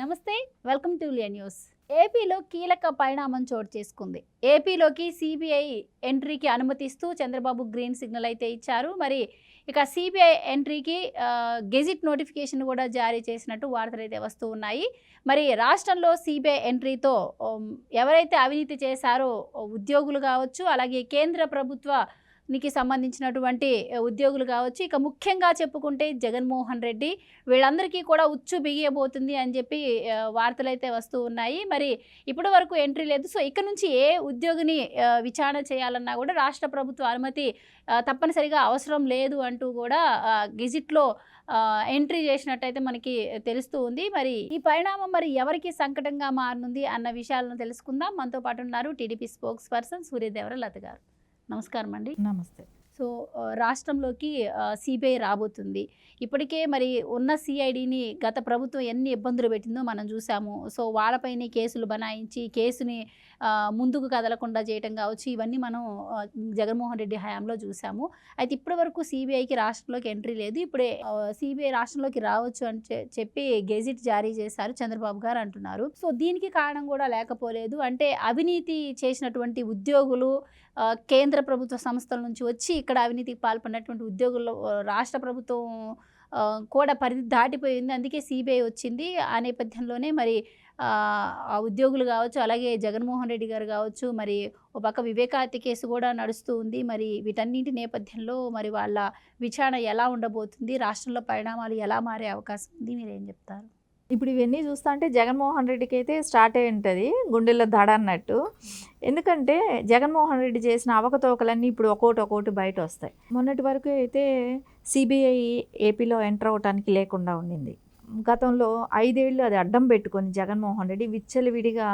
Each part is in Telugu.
నమస్తే, వెల్కమ్ టు లియా న్యూస్. ఏపీలో కీలక పరిణామం చోటు చేసుకుంది. ఏపీలోకి సిబిఐ ఎంట్రీకి అనుమతిస్తూ చంద్రబాబు గ్రీన్ సిగ్నల్ అయితే ఇచ్చారు. మరి ఇక సిబిఐ ఎంట్రీకి గెజిట్ నోటిఫికేషన్ కూడా జారీ చేసినట్టు వార్తలు అయితే వస్తూ ఉన్నాయి. మరి రాష్ట్రంలో సిబిఐ ఎంట్రీతో ఎవరైతే అవినీతి చేశారో ఉద్యోగులు కావచ్చు, అలాగే కేంద్ర ప్రభుత్వానికి సంబంధించినటువంటి ఉద్యోగులు కావచ్చు, ఇక ముఖ్యంగా చెప్పుకుంటే జగన్మోహన్ రెడ్డి వీళ్ళందరికీ కూడా ఉచ్చు బిగియబోతుంది అని చెప్పి వార్తలు అయితే వస్తూ ఉన్నాయి. మరి ఇప్పటి వరకు ఎంట్రీ లేదు. సో ఇక్కడ నుంచి ఏ ఉద్యోగిని విచారణ చేయాలన్నా కూడా రాష్ట్ర ప్రభుత్వ అనుమతి తప్పనిసరిగా అవసరం లేదు అంటూ కూడా గెజిట్లో ఎంట్రీ చేసినట్టయితే మనకి తెలుస్తూ ఉంది. మరి ఈ పరిణామం మరి ఎవరికి సంకటంగా మారనుంది అన్న విషయాలను తెలుసుకుందాం. మనతో పాటు ఉన్నారు టీడీపీ స్పోక్స్ పర్సన్ సూర్యదేవర లత గారు. నమస్కారం అండి. నమస్తే. సో రాష్ట్రంలోకి సిబిఐ రాబోతుంది. ఇప్పటికే మరి ఉన్న సిఐడిని గత ప్రభుత్వం ఎన్ని ఇబ్బందులు పెట్టిందో మనం చూసాము. సో వాళ్ళపైనే కేసులు బనాయించి కేసుని ముందుకు కదలకుండా చేయటం కావచ్చు, ఇవన్నీ మనం జగన్మోహన్ రెడ్డి హయాంలో చూసాము. అయితే ఇప్పటి వరకు సిబిఐకి రాష్ట్రంలోకి ఎంట్రీ లేదు. ఇప్పుడే సిబిఐ రాష్ట్రంలోకి రావచ్చు అని చెప్పి గెజిట్ జారీ చేశారు చంద్రబాబు గారు అంటున్నారు. సో దీనికి కారణం కూడా లేకపోలేదు. అంటే అవినీతి చేసినటువంటి ఉద్యోగులు కేంద్ర ప్రభుత్వ సంస్థల నుంచి వచ్చి ఇక్కడ అవినీతికి పాల్పడినటువంటి ఉద్యోగుల్లో రాష్ట్ర ప్రభుత్వం కూడా పరిధి దాటిపోయింది. అందుకే సిబిఐ వచ్చింది. ఆ నేపథ్యంలోనే మరి ఆ ఉద్యోగులు కావచ్చు, అలాగే జగన్మోహన్ రెడ్డి గారు కావచ్చు, మరి ఒక పక్క వివేకా హత్య కేసు కూడా నడుస్తూ ఉంది. మరి వీటన్నింటి నేపథ్యంలో మరి వాళ్ళ విచారణ ఎలా ఉండబోతుంది, రాష్ట్రంలో పరిణామాలు ఎలా మారే అవకాశం ఉంది, మీరేం చెప్తారు? ఇప్పుడు ఇవన్నీ చూస్తా అంటే జగన్మోహన్ రెడ్డికి అయితే స్టార్ట్ అయి ఉంటుంది గుండెల్లో దడ అన్నట్టు. ఎందుకంటే జగన్మోహన్ రెడ్డి చేసిన అవకతవకలన్నీ ఇప్పుడు ఒక్కోటి బయట వస్తాయి. మొన్నటి వరకు అయితే సిబిఐ ఏపీలో ఎంటర్ అవడానికి లేకుండా ఉండింది. గతంలో 5 ఏళ్ళు అది అడ్డం పెట్టుకొని జగన్మోహన్ రెడ్డి విచ్చలవిడిగా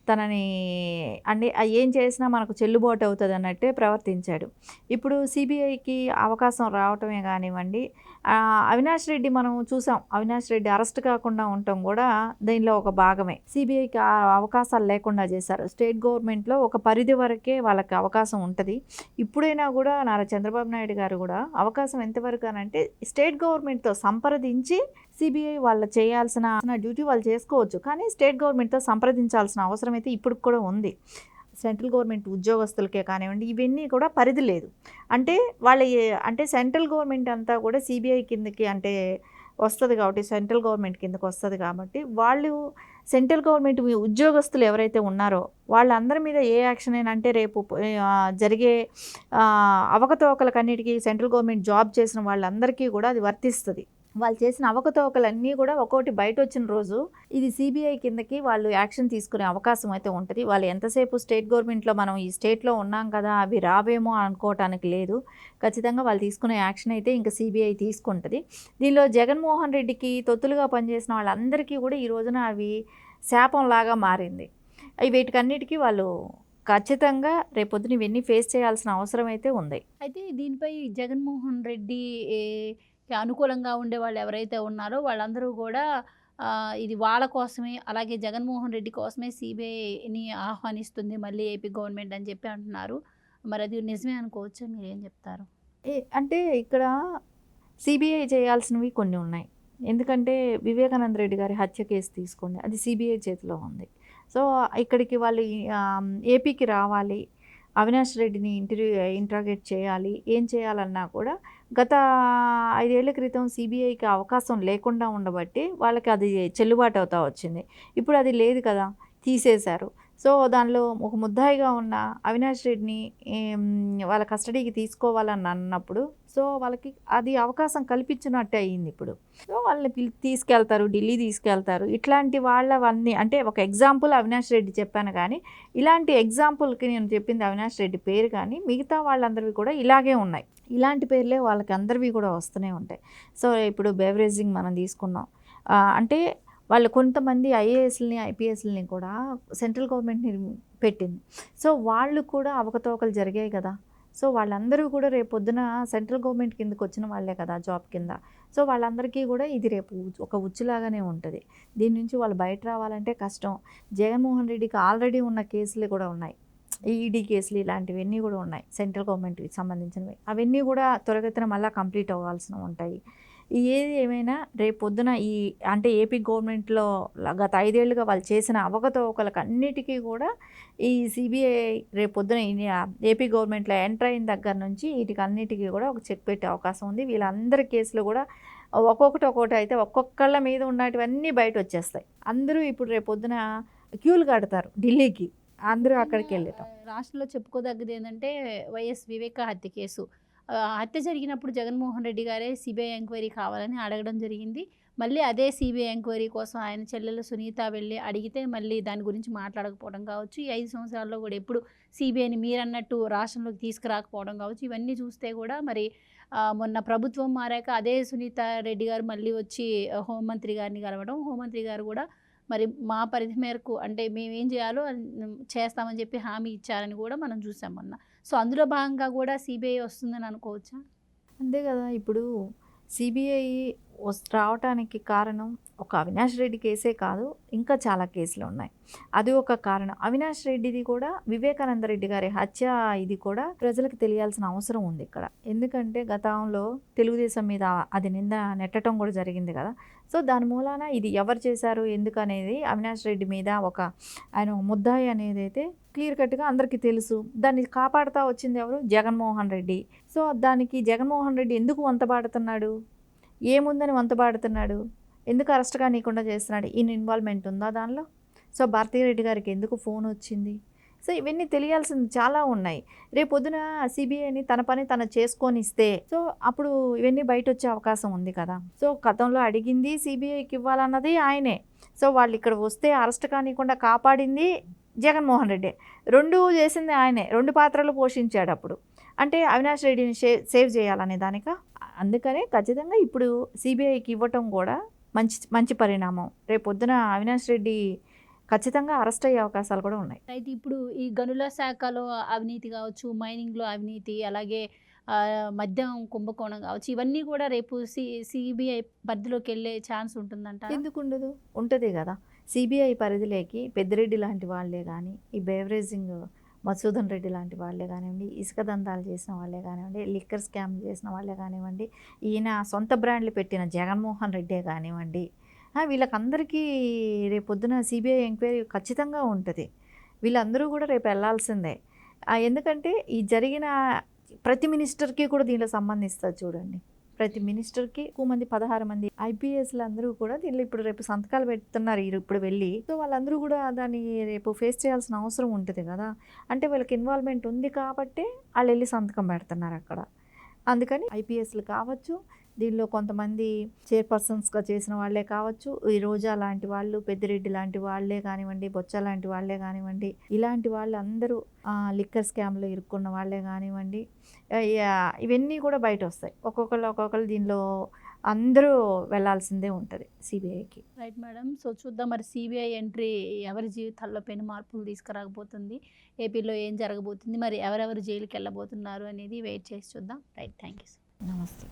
తనని అన్ని ఏం చేసినా మనకు చెల్లుబాటు అవుతుంది అన్నట్టే ప్రవర్తించాడు. ఇప్పుడు సిబిఐకి అవకాశం రావటమే కానివ్వండి, అవినాష్ రెడ్డి మనం చూసాం, అవినాష్ రెడ్డి అరెస్ట్ కాకుండా ఉండటం కూడా దీనిలో ఒక భాగమే. సిబిఐకి అవకాశాలు లేకుండా చేశారు. స్టేట్ గవర్నమెంట్లో ఒక పరిధి వరకే వాళ్ళకి అవకాశం ఉంటుంది. ఇప్పుడైనా కూడా నారా చంద్రబాబు నాయుడు గారు కూడా అవకాశం ఎంతవరకు అని అంటే స్టేట్ గవర్నమెంట్తో సంప్రదించి సిబిఐ వాళ్ళు చేయాల్సిన డ్యూటీ వాళ్ళు చేసుకోవచ్చు, కానీ స్టేట్ గవర్నమెంట్తో సంప్రదించాల్సిన అవసరం అయితే ఇప్పుడు కూడా ఉంది. సెంట్రల్ గవర్నమెంట్ ఉద్యోగస్తులకే కానివ్వండి, ఇవన్నీ కూడా పరిధి లేదు. అంటే అంటే సెంట్రల్ గవర్నమెంట్ అంతా కూడా సిబిఐ కిందకి అంటే వస్తుంది కాబట్టి, సెంట్రల్ గవర్నమెంట్ కిందకి వస్తుంది కాబట్టి వాళ్ళు సెంట్రల్ గవర్నమెంట్ ఉద్యోగస్తులు ఎవరైతే ఉన్నారో వాళ్ళందరి మీద ఏ యాక్షన్ అయినా అంటే రేపు జరిగే అవకతవకలకన్నిటికీ సెంట్రల్ గవర్నమెంట్ జాబ్ చేసిన వాళ్ళందరికీ కూడా అది వర్తిస్తుంది. వాళ్ళు చేసిన అవకతవకలన్నీ కూడా ఒక్కోటి బయట వచ్చిన రోజు ఇది సిబిఐ కిందకి వాళ్ళు యాక్షన్ తీసుకునే అవకాశం అయితే ఉంటుంది. వాళ్ళు ఎంతసేపు స్టేట్ గవర్నమెంట్లో మనం ఈ స్టేట్లో ఉన్నాం కదా అవి రావేమో అనుకోవటానికి లేదు. ఖచ్చితంగా వాళ్ళు తీసుకునే యాక్షన్ అయితే ఇంకా సిబిఐ తీసుకుంటుంది. దీనిలో జగన్మోహన్ రెడ్డికి తొత్తులుగా పనిచేసిన వాళ్ళందరికీ కూడా ఈ రోజున అవి శాపంలాగా మారింది. వీటికన్నిటికీ వాళ్ళు ఖచ్చితంగా రేపొద్దున ఇవన్నీ ఫేస్ చేయాల్సిన అవసరం అయితే ఉంది. అయితే దీనిపై జగన్మోహన్ రెడ్డి అనుకూలంగా ఉండే వాళ్ళు ఎవరైతే ఉన్నారో వాళ్ళందరూ కూడా ఇది వాళ్ళ కోసమే, అలాగే జగన్మోహన్ రెడ్డి కోసమే సిబిఐని ఆహ్వానిస్తుంది మళ్ళీ ఏపీ గవర్నమెంట్ అని చెప్పి అంటున్నారు. మరి అది నిజమే అనుకోవచ్చా, మీరేం చెప్తారు? అంటే ఇక్కడ సిబిఐ చేయాల్సినవి కొన్ని ఉన్నాయి. ఎందుకంటే వివేకానంద రెడ్డి గారి హత్య కేసు తీసుకోండి, అది సిబిఐ చేతిలో ఉంది. సో ఇక్కడికి వాళ్ళు ఏపీకి రావాలి, అవినాష్ రెడ్డిని ఇంట్రాగేట్ చేయాలి, ఏం చేయాలన్నా కూడా గత 5 ఏళ్ల క్రితం సిబిఐకి అవకాశం లేకుండా ఉండబట్టి వాళ్ళకి అది చెల్లుబాటు అవుతా వచ్చింది. ఇప్పుడు అది లేదు కదా, తీసేశారు. సో దానిలో ఒక ముద్దాయిగా ఉన్న అవినాష్ రెడ్డిని వాళ్ళ కస్టడీకి తీసుకోవాలని అన్నప్పుడు సో వాళ్ళకి అది అవకాశం కల్పించినట్టు అయ్యింది. ఇప్పుడు సో వాళ్ళని తీసుకెళ్తారు, ఢిల్లీ తీసుకెళ్తారు. ఇట్లాంటి వాళ్ళవన్నీ అంటే ఒక ఎగ్జాంపుల్ అవినాష్ రెడ్డి చెప్పాను, కానీ ఇలాంటి ఎగ్జాంపుల్కి నేను చెప్పింది అవినాష్ రెడ్డి పేరు, కానీ మిగతా వాళ్ళందరివి కూడా ఇలాగే ఉన్నాయి. ఇలాంటి పేర్లే వాళ్ళకి అందరివి కూడా వస్తూనే ఉంటాయి. సో ఇప్పుడు బెవరేజింగ్ మనం తీసుకున్నాం అంటే వాళ్ళు కొంతమంది ఐఏఎస్లని ఐపీఎస్లని కూడా సెంట్రల్ గవర్నమెంట్ని పెట్టింది. సో వాళ్ళు కూడా అవకతవకలు జరిగాయి కదా. సో వాళ్ళందరూ కూడా రేపొద్దున సెంట్రల్ గవర్నమెంట్ కిందకి వచ్చిన వాళ్ళే కదా జాబ్ కింద. సో వాళ్ళందరికీ కూడా ఇది రేపు ఒక ఉచ్చులాగానే ఉంటుంది. దీని నుంచి వాళ్ళు బయట రావాలంటే కష్టం. జగన్మోహన్ రెడ్డికి ఆల్రెడీ ఉన్న కేసులు కూడా ఉన్నాయి, ఈడీ కేసులు ఇలాంటివన్నీ కూడా ఉన్నాయి సెంట్రల్ గవర్నమెంట్కి సంబంధించినవి. అవన్నీ కూడా త్వరగతిన మళ్ళీ కంప్లీట్ అవ్వాల్సిన ఉంటాయి. ఏది ఏమైనా రేపు పొద్దున ఈ అంటే ఏపీ గవర్నమెంట్లో గత 5 ఏళ్లుగా వాళ్ళు చేసిన అవకతవకలకు అన్నిటికీ కూడా ఈ సిబిఐ రేపు పొద్దున ఏపీ గవర్నమెంట్లో ఎంటర్ అయిన దగ్గర నుంచి వీటికి అన్నిటికీ కూడా ఒక చెక్ పెట్టే అవకాశం ఉంది. వీళ్ళందరి కేసులు కూడా ఒక్కొక్కటి అయితే ఒక్కొక్కళ్ళ మీద ఉన్నటివన్నీ బయట వచ్చేస్తాయి. అందరూ ఇప్పుడు రేపు పొద్దున క్యూలు కడతారు ఢిల్లీకి, అందరూ అక్కడికి వెళ్ళటం. రాష్ట్రంలో చెప్పుకోదగ్గది ఏంటంటే వైఎస్ వివేక హత్య కేసు. హత్య జరిగినప్పుడు జగన్మోహన్ రెడ్డి గారే సిబిఐ ఎంక్వైరీ కావాలని అడగడం జరిగింది. మళ్ళీ అదే సిబిఐ ఎంక్వైరీ కోసం ఆయన చెల్లెలు సునీత వెళ్ళి అడిగితే మళ్ళీ దాని గురించి మాట్లాడకపోవడం కావచ్చు. ఈ 5 సంవత్సరాల్లో కూడా ఎప్పుడు సిబిఐని మీరన్నట్టు రాష్ట్రంలోకి తీసుకురాకపోవడం కావచ్చు. ఇవన్నీ చూస్తే కూడా మరి మొన్న ప్రభుత్వం మారాక అదే సునీత రెడ్డి గారు మళ్ళీ వచ్చి హోంమంత్రి గారిని కలవడం, హోంమంత్రి గారు కూడా మరి మా పరిధి మేరకు అంటే మేమేం చేయాలో చేస్తామని చెప్పి హామీ ఇచ్చారని కూడా మనం చూసాం మొన్న. సో అందులో భాగంగా కూడా సిబిఐ వస్తుందని అనుకోవచ్చా? అంతే కదా. ఇప్పుడు సిబిఐ రావటానికి కారణం ఒక అవినాష్ రెడ్డి కేసే కాదు, ఇంకా చాలా కేసులు ఉన్నాయి. అది ఒక కారణం. అవినాష్ రెడ్డిది కూడా వివేకానంద రెడ్డి గారి హత్య ఇది కూడా ప్రజలకు తెలియాల్సిన అవసరం ఉంది ఇక్కడ. ఎందుకంటే గతంలో తెలుగుదేశం మీద అది నింద నెట్టడం కూడా జరిగింది కదా. సో దాని మూలాన ఇది ఎవరు చేశారు ఎందుకు అనేది అవినాష్ రెడ్డి మీద ఆయన ముద్దాయి అనేది అయితే క్లియర్ కట్గా అందరికీ తెలుసు. దాన్ని కాపాడుతూ వచ్చింది ఎవరు? జగన్మోహన్ రెడ్డి. సో దానికి జగన్మోహన్ రెడ్డి ఎందుకు వంతపాడుతున్నాడు? ఏముందని వంతపాడుతున్నాడు? ఎందుకు అరెస్ట్ కానీయకుండా చేస్తున్నాడు? ఈయన ఇన్వాల్వ్మెంట్ ఉందా దానిలో? సో భారతీరెడ్డి గారికి ఎందుకు ఫోన్ వచ్చింది? సో ఇవన్నీ తెలియాల్సింది చాలా ఉన్నాయి. రేపు పొద్దున సిబిఐని తన పని తను చేసుకొని ఇస్తే సో అప్పుడు ఇవన్నీ బయట వచ్చే అవకాశం ఉంది కదా. సో గతంలో అడిగింది సిబిఐకి ఇవ్వాలన్నది ఆయనే. సో వాళ్ళు ఇక్కడ వస్తే అరెస్ట్ కానీయకుండా కాపాడింది జగన్మోహన్ రెడ్డి. 2 చేసింది ఆయనే, 2 పాత్రలు పోషించాడు అప్పుడు. అంటే అవినాష్ రెడ్డిని సేవ్ చేయాలనే దానిక. అందుకనే ఖచ్చితంగా ఇప్పుడు సిబిఐకి ఇవ్వటం కూడా మంచి పరిణామం. రేపు పొద్దున అవినాష్ రెడ్డి ఖచ్చితంగా అరెస్ట్ అయ్యే అవకాశాలు కూడా ఉన్నాయి. అయితే ఇప్పుడు ఈ గనుల శాఖలో అవినీతి కావచ్చు, మైనింగ్లో అవినీతి, అలాగే మద్యం కుంభకోణం కావచ్చు, ఇవన్నీ కూడా రేపు సిబిఐ పరిధిలోకి వెళ్ళే ఛాన్స్ ఉంటుందంట. ఎందుకు ఉండదు? ఉంటుంది కదా. సిబిఐ పరిధిలోకి పెద్దిరెడ్డి లాంటి వాళ్ళే కానీ, ఈ బేవరేజింగ్ మధుసూదన్ రెడ్డి లాంటి వాళ్ళే కానివ్వండి, ఇసుక దందాలు చేసిన వాళ్ళే కానివ్వండి, లిక్కర్ స్కామ్ చేసిన వాళ్ళే కానివ్వండి, ఈయన సొంత బ్రాండ్లు పెట్టిన జగన్మోహన్ రెడ్డే కానివ్వండి, వీళ్ళకందరికీ రేపు పొద్దున సిబిఐ ఎంక్వైరీ ఖచ్చితంగా ఉంటుంది. వీళ్ళందరూ కూడా రేపు వెళ్ళాల్సిందే. ఎందుకంటే ఈ జరిగిన ప్రతి మినిస్టర్కి కూడా దీనిలో సంబంధిస్తుంది చూడండి. ప్రతి మినిస్టర్కి ఎక్కువ మంది 16 మంది ఐపీఎస్లు అందరూ కూడా దీనిలో ఇప్పుడు రేపు సంతకాలు పెడుతున్నారు ఇప్పుడు వెళ్ళి. సో వాళ్ళందరూ కూడా దాన్ని రేపు ఫేస్ చేయాల్సిన అవసరం ఉంటుంది కదా. అంటే వాళ్ళకి ఇన్వాల్వ్మెంట్ ఉంది కాబట్టి వాళ్ళు వెళ్ళి సంతకం పెడుతున్నారు అక్కడ. అందుకని ఐపీఎస్లు కావచ్చు, దీనిలో కొంతమంది చైర్పర్సన్స్గా చేసిన వాళ్ళే కావచ్చు, ఈ రోజా లాంటి వాళ్ళు, పెద్దిరెడ్డి లాంటి వాళ్ళే కానివ్వండి, బొచ్చ లాంటి వాళ్ళే కానివ్వండి, ఇలాంటి వాళ్ళు అందరూ లిక్కర్ స్కామ్లో ఇరుక్కున్న వాళ్ళే కానివ్వండి, ఇవన్నీ కూడా బయట వస్తాయి. ఒక్కొక్కరు దీనిలో అందరూ వెళ్ళాల్సిందే ఉంటుంది సిబిఐకి. Right madam. సో చూద్దాం మరి సిబిఐ ఎంట్రీ ఎవరి జీవితాల్లో పెను మార్పులు తీసుకురాకపోతుంది, ఏపీలో ఏం జరగబోతుంది, మరి ఎవరెవరు జైలుకి వెళ్ళబోతున్నారు అనేది వెయిట్ చేసి చూద్దాం. Right, thank you. నమస్తే.